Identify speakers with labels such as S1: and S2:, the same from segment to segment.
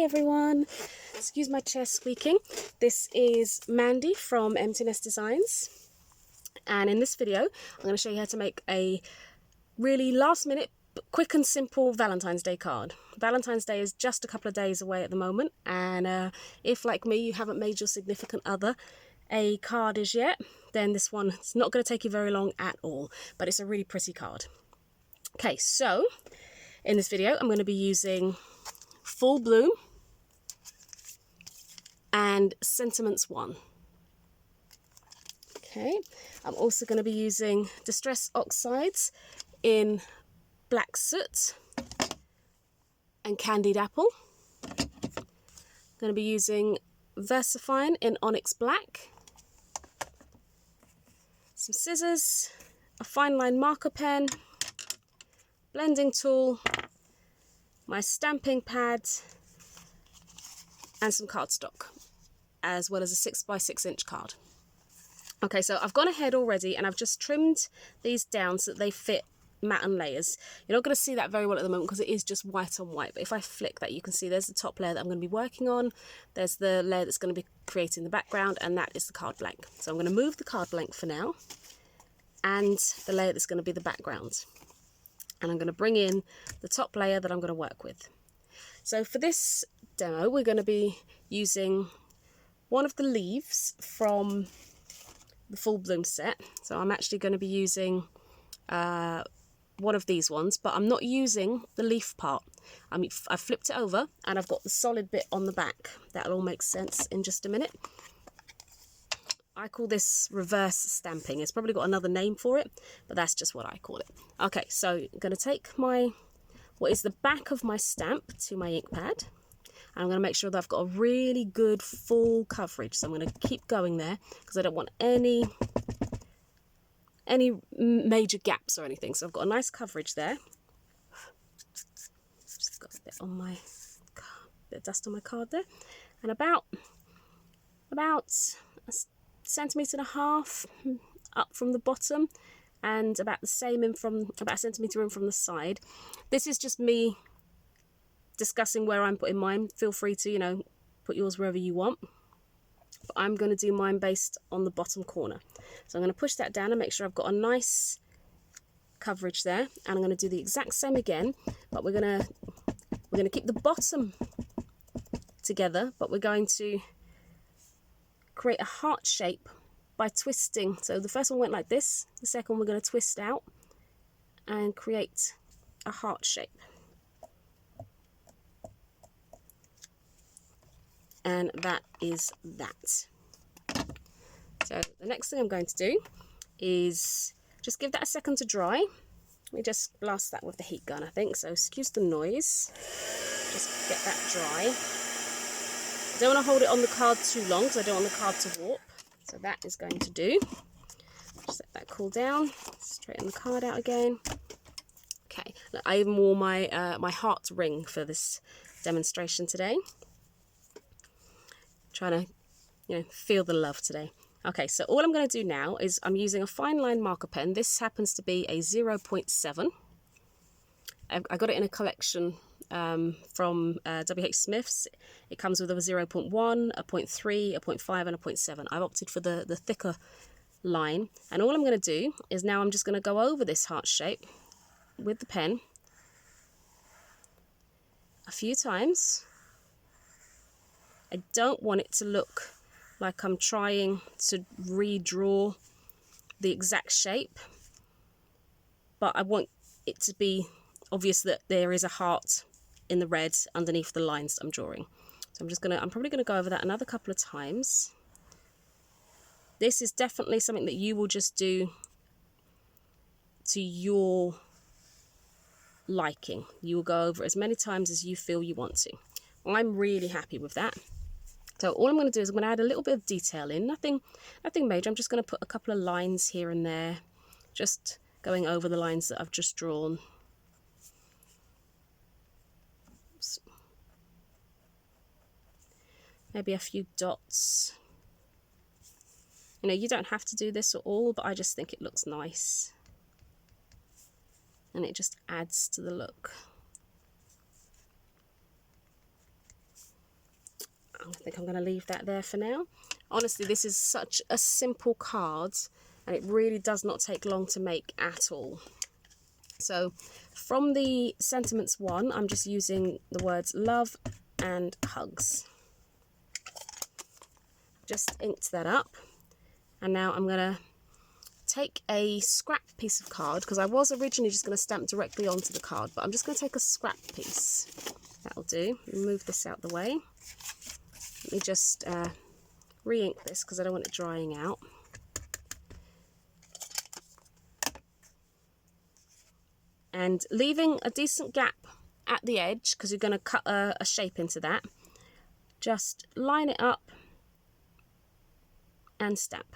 S1: everyone, excuse my chair squeaking. This is Mandy from Emptiness Designs, and in this video I'm going to show you how to make a really last minute quick and simple Valentine's Day card. Valentine's Day is just a couple of days away at the moment, and if like me you haven't made your significant other a card as yet, then this one is not going to take you very long at all, but it's a really pretty card. Okay, so in this video I'm going to be using Full Bloom and Sentiments 1. Okay, I'm also going to be using Distress Oxides in Black Soot and Candied Apple. I'm going to be using Versafine in Onyx Black, some scissors, a fine line marker pen, blending tool, my stamping pad, and some cardstock, as well as a 6x6 inch card. Okay, so I've gone ahead already and I've just trimmed these down so that they fit matte and layers. You're not going to see that very well at the moment because it is just white on white, but if I flick that you can see there's the top layer that I'm going to be working on, there's the layer that's going to be creating the background, and that is the card blank. So I'm going to move the card blank for now and the layer that's going to be the background, and I'm going to bring in the top layer that I'm going to work with. So for this demo we're going to be using one of the leaves from the Full Bloom set. So I'm actually going to be using one of these ones, but I'm not using the leaf part. I've flipped it over and I've got the solid bit on the back. That'll all make sense in just a minute. I call this reverse stamping. It's probably got another name for it, but that's just what I call it. Okay, so I'm going to take what is the back of my stamp to my ink pad, and I'm going to make sure that I've got a really good full coverage. So I'm going to keep going there because I don't want any major gaps or anything. So I've got a nice coverage there. Just got a bit of dust on my card there, and about a centimetre and a half up from the bottom, and about the same about a centimetre in from the side. This is just me discussing where I'm putting mine. Feel free to, put yours wherever you want. But I'm going to do mine based on the bottom corner. So I'm going to push that down and make sure I've got a nice coverage there. And I'm going to do the exact same again, but we're going to keep the bottom together, but we're going to create a heart shape by twisting. So the first one went like this, the second we're going to twist out and create a heart shape. And that is that. So the next thing I'm going to do is just give that a second to dry. Let me just blast that with the heat gun, I think. So excuse the noise. Just get that dry. I don't want to hold it on the card too long because I don't want the card to warp. So that is going to do. Just let that cool down. Straighten the card out again. Okay, look, I even wore my my heart ring for this demonstration today. Trying to, feel the love today. Okay, so all I'm going to do now is I'm using a fine line marker pen. This happens to be a 0.7. I got it in a collection from WH Smith's. It comes with a 0.1, a 0.3, a 0.5 and a 0.7. I've opted for the thicker line, and all I'm going to do is now I'm just going to go over this heart shape with the pen a few times. I don't want it to look like I'm trying to redraw the exact shape, but I want it to be obvious that there is a heart in the red underneath the lines I'm drawing. So I'm probably gonna go over that another couple of times. This is definitely something that you will just do to your liking. You will go over it as many times as you feel you want to. I'm really happy with that. So all I'm going to do is I'm going to add a little bit of detail in, nothing major. I'm just going to put a couple of lines here and there, just going over the lines that I've just drawn. Oops. Maybe a few dots. You don't have to do this at all, but I just think it looks nice. And it just adds to the look. think I'm going to leave that there for now. Honestly, this is such a simple card and it really does not take long to make at all. So from the sentiments one, I'm just using the words love and hugs. Just inked that up. And now I'm going to take a scrap piece of card, because I was originally just going to stamp directly onto the card, but I'm just going to take a scrap piece. That'll do. Move this out the way. Let me just re-ink this because I don't want it drying out. And leaving a decent gap at the edge, because you're going to cut a shape into that. Just line it up and stamp.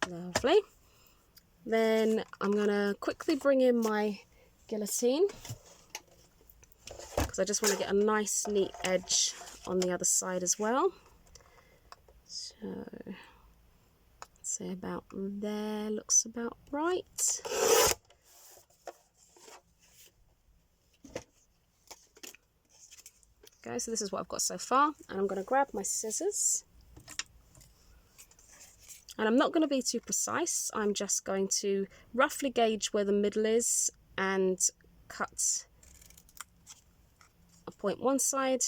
S1: Lovely. Then I'm going to quickly bring in my guillotine, because I just want to get a nice neat edge on the other side as well. So say about there, looks about right. Okay, so this is what I've got so far, and I'm going to grab my scissors. And I'm not going to be too precise, I'm just going to roughly gauge where the middle is and cut a point one side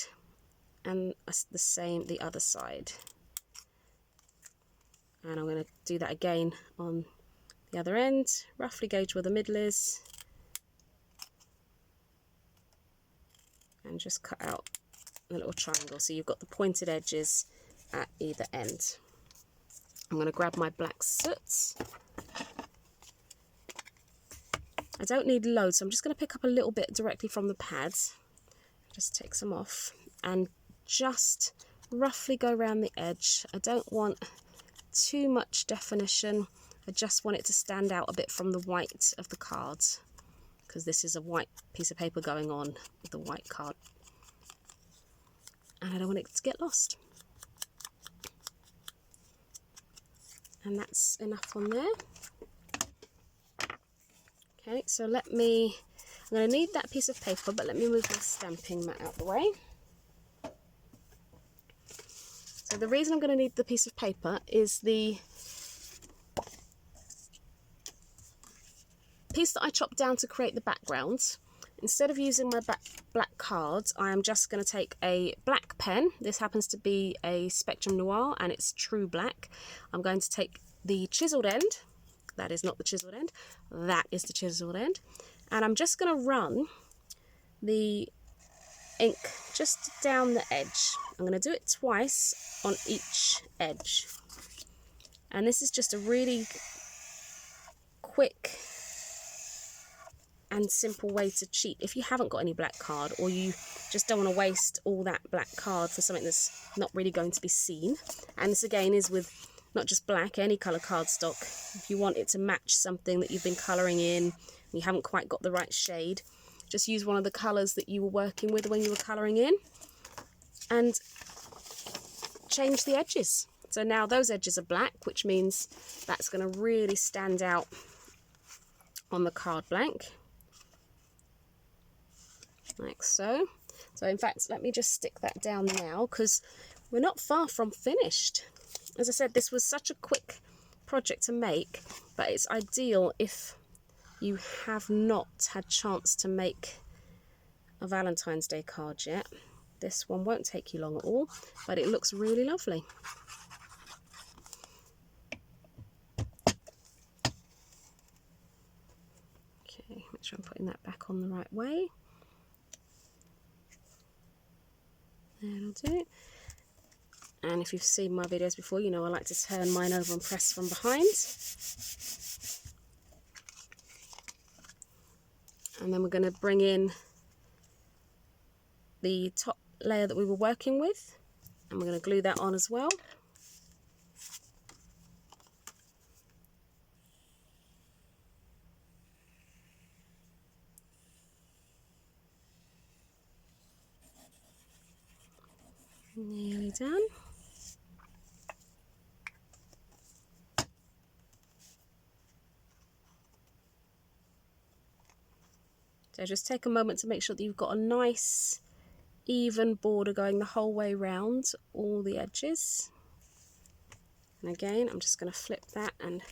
S1: and the same the other side. And I'm going to do that again on the other end, roughly gauge where the middle is and just cut out a little triangle so you've got the pointed edges at either end. I'm going to grab my black soot. I don't need loads, so I'm just going to pick up a little bit directly from the pads. Just take some off and just roughly go around the edge. I don't want too much definition. I just want it to stand out a bit from the white of the card, because this is a white piece of paper going on with the white card. And I don't want it to get lost. And that's enough on there. Okay, so I'm going to need that piece of paper, but let me move my stamping mat out the way. So the reason I'm going to need the piece of paper is the piece that I chopped down to create the background. Instead of using my black cards, I am just going to take a black pen. This happens to be a Spectrum Noir and it's true black. I'm going to take the chiseled end. That is not the chiseled end. That is the chiseled end. And I'm just going to run the ink just down the edge. I'm going to do it twice on each edge. And this is just a really quick and simple way to cheat if you haven't got any black card, or you just don't want to waste all that black card for something that's not really going to be seen. And this again is with not just black, any colour cardstock. If you want it to match something that you've been colouring in and you haven't quite got the right shade, just use one of the colours that you were working with when you were colouring in and change the edges. So now those edges are black, which means that's going to really stand out on the card blank. Like so. So in fact, let me just stick that down now, because we're not far from finished. As I said, this was such a quick project to make, but it's ideal if you have not had chance to make a Valentine's Day card yet. This one won't take you long at all, but it looks really lovely. Okay, make sure I'm putting that back on the right way. That'll do. And if you've seen my videos before, you know I like to turn mine over and press from behind. And then we're going to bring in the top layer that we were working with, and we're going to glue that on as well. Nearly done. So just take a moment to make sure that you've got a nice even border going the whole way round all the edges. And again, I'm just going to flip that and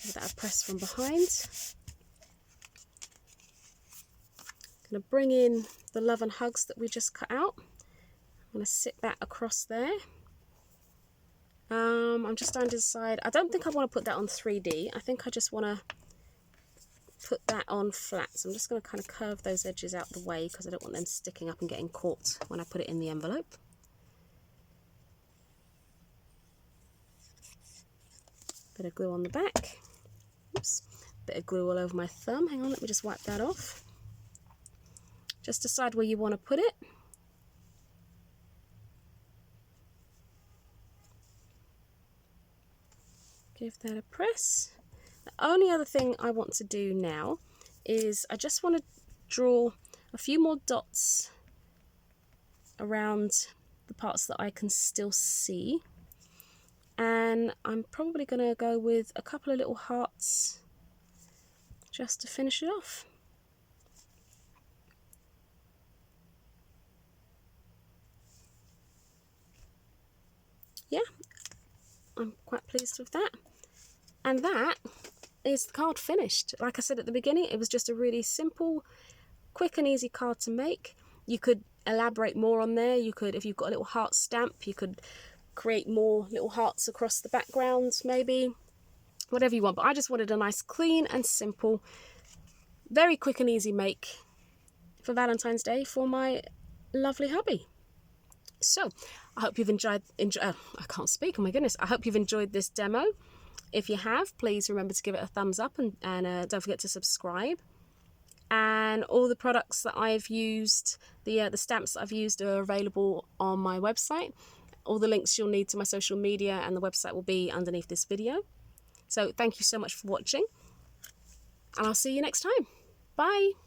S1: give that a press from behind. Going to bring in the love and hugs that we just cut out. I'm going to sit that across there. I'm just trying to decide. I don't think I want to put that on 3D. I think I just want to put that on flat. So I'm just going to kind of curve those edges out the way because I don't want them sticking up and getting caught when I put it in the envelope. Bit of glue on the back. Oops. Bit of glue all over my thumb. Hang on, let me just wipe that off. Just decide where you want to put it. Give that a press. The only other thing I want to do now is I just want to draw a few more dots around the parts that I can still see. And I'm probably going to go with a couple of little hearts just to finish it off. Yeah, I'm quite pleased with that. And that is the card finished. Like I said at the beginning, it was just a really simple, quick and easy card to make. You could elaborate more on there. You could, if you've got a little heart stamp, you could create more little hearts across the background, maybe. Whatever you want. But I just wanted a nice, clean and simple, very quick and easy make for Valentine's Day for my lovely hubby. So, I hope you've enjoyed I can't speak, oh my goodness. I hope you've enjoyed this demo. If you have, please remember to give it a thumbs up and don't forget to subscribe. And all the products that I've used, the stamps that I've used are available on my website. All the links you'll need to my social media and the website will be underneath this video. So thank you so much for watching, and I'll see you next time. Bye!